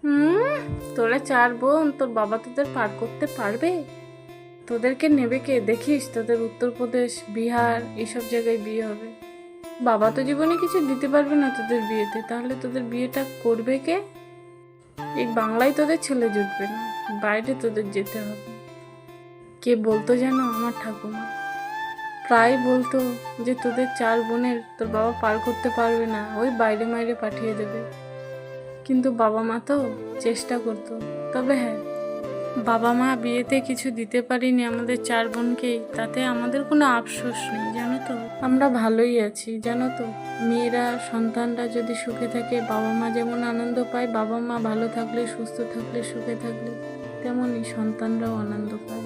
তোরা 4 বোন, তোর বাবা তোদের পার করতে পারবে? তোদেরকে নেবে কে? দেখিস তোদের উত্তরপ্রদেশ, বিহার এইসব জায়গায় বিয়ে হবে। বাবা তো জীবনে কিছু দিতে পারবে না তোদের বিয়েতে, তাহলে তোদের বিয়েটা করবে কে? এই বাংলায় তোদের ছেলে জুটবে না, বাইরে তোদের যেতে হবে। কে বলতো জানো? আমার ঠাকুমা প্রায় বলতো যে তোদের 4 বোনের তোর বাবা পার করতে পারবে না, ওই বাইরে মাইরে পাঠিয়ে দেবে। কিন্তু বাবা মা তো চেষ্টা করতো। তবে হ্যাঁ, বাবা মা বিয়েতে কিছু দিতে পারিনি আমাদের 4 বোনকেই, তাতে আমাদের কোনো আফসোস নেই, জানো তো। আমরা ভালোই আছি, জানো তো। মেয়েরা, সন্তানরা যদি সুখে থাকে, বাবা মা যেমন আনন্দ পায়, বাবা মা ভালো থাকলে, সুস্থ থাকলে, সুখে থাকলে, তেমনই সন্তানরাও আনন্দ পায়।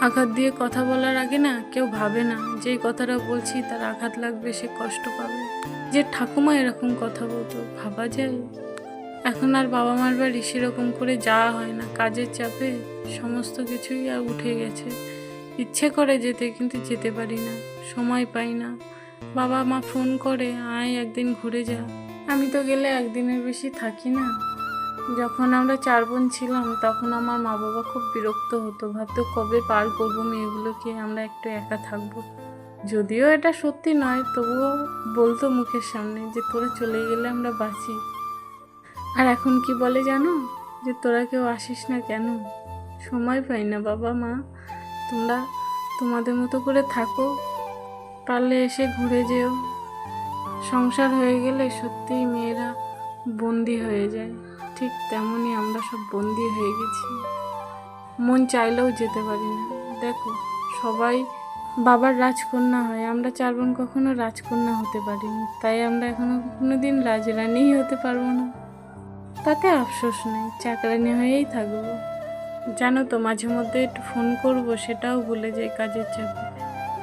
আঘাত দিয়ে কথা বলার আগে না কেউ ভাবে না যেই কথাটা বলছি তার আঘাত লাগবে, সে কষ্ট পাবে। যে ঠাকুমা এরকম কথা বলতো, ভাবা যায়? এখন আর বাবা মার বাড়ি সেরকম করে যাওয়া হয় না, কাজের চাপে সমস্ত কিছুই আর উঠে গেছে। ইচ্ছে করে যেতে, কিন্তু যেতে পারি না, সময় পাই না। বাবা মা ফোন করে, আয় একদিন ঘুরে যা। আমি তো গেলে একদিনের বেশি থাকি না। যখন আমরা 4 বোন ছিলাম তখন আমার মা বাবা খুব বিরক্ত হতো, ভাবতো কবে পার করবো মেয়েগুলোকে, আমরা একটু একা থাকবো। যদিও এটা সত্যি নয়, তবুও বলতো মুখের সামনে যে তোরা চলে গেলে আমরা বাঁচি। আর এখন কি বলে জানো? যে তোরা কেউ আসিস না কেন? সময় পাই না বাবা মা, তোমরা তোমাদের মতো করে থাকো, পারলে এসে ঘুরে যেও। সংসার হয়ে গেলে সত্যিই মেয়েরা বন্দি হয়ে যায়, ঠিক তেমনই আমরা সব বন্দি হয়ে গেছি, মন চাইলেও যেতে পারি না। দেখো, সবাই বাবার রাজকন্যা হয়, আমরা 4 বোন কখনো রাজকন্যা হতে পারিনি, তাই আমরা এখনো কোনোদিন রাজরানীই হতে পারবো না। তাতে আফসোস নেই, চাকরানি হয়েই থাকবো। জানো তো, মাঝে মধ্যে একটু ফোন করব, সেটাও ভুলে যাই কাজের চাপে।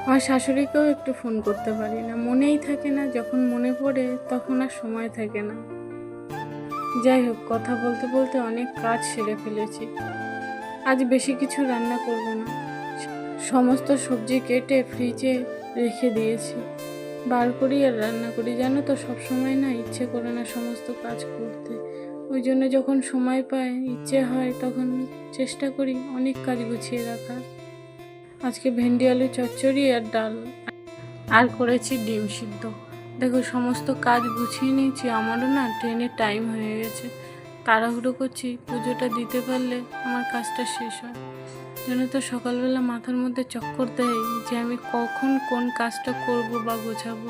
আমার শাশুড়িকেও একটু ফোন করতে পারি না, মনেই থাকে না, যখন মনে পড়ে তখন আর সময় থাকে না। যাই হোক, কথা বলতে বলতে অনেক কাজ সেরে ফেলেছি। আজ বেশি কিছু রান্না করব না, সমস্ত সবজি কেটে ফ্রিজে রেখে দিয়েছি, বার করি আর রান্না করি। জানো তো, সবসময় না ইচ্ছে করে না সমস্ত কাজ করতে, ওই জন্য যখন সময় পাই, ইচ্ছে হয়, তখন চেষ্টা করি অনেক কাজ গুছিয়ে রাখার। আজকে ভেন্ডি আলু চচ্চড়ি আর ডাল, আর করেছি ডিম সিদ্ধ। দেখো, সমস্ত কাজ গুছিয়ে নিয়েছি, আমারও না ট্রেনের টাইম হয়ে গেছে, তাড়াহুড়ো করছি, পুজোটা দিতে পারলে আমার কাজটা শেষ হয়। যেন তো সকালবেলা মাথার মধ্যে চক্কর দেয় যে আমি কখন কোন কাজটা করব বা গোছাবো।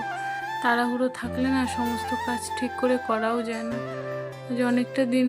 তাড়াহুড়ো থাকলে না সমস্ত কাজ ঠিক করে করাও যায় না। আজ অনেকটা দিন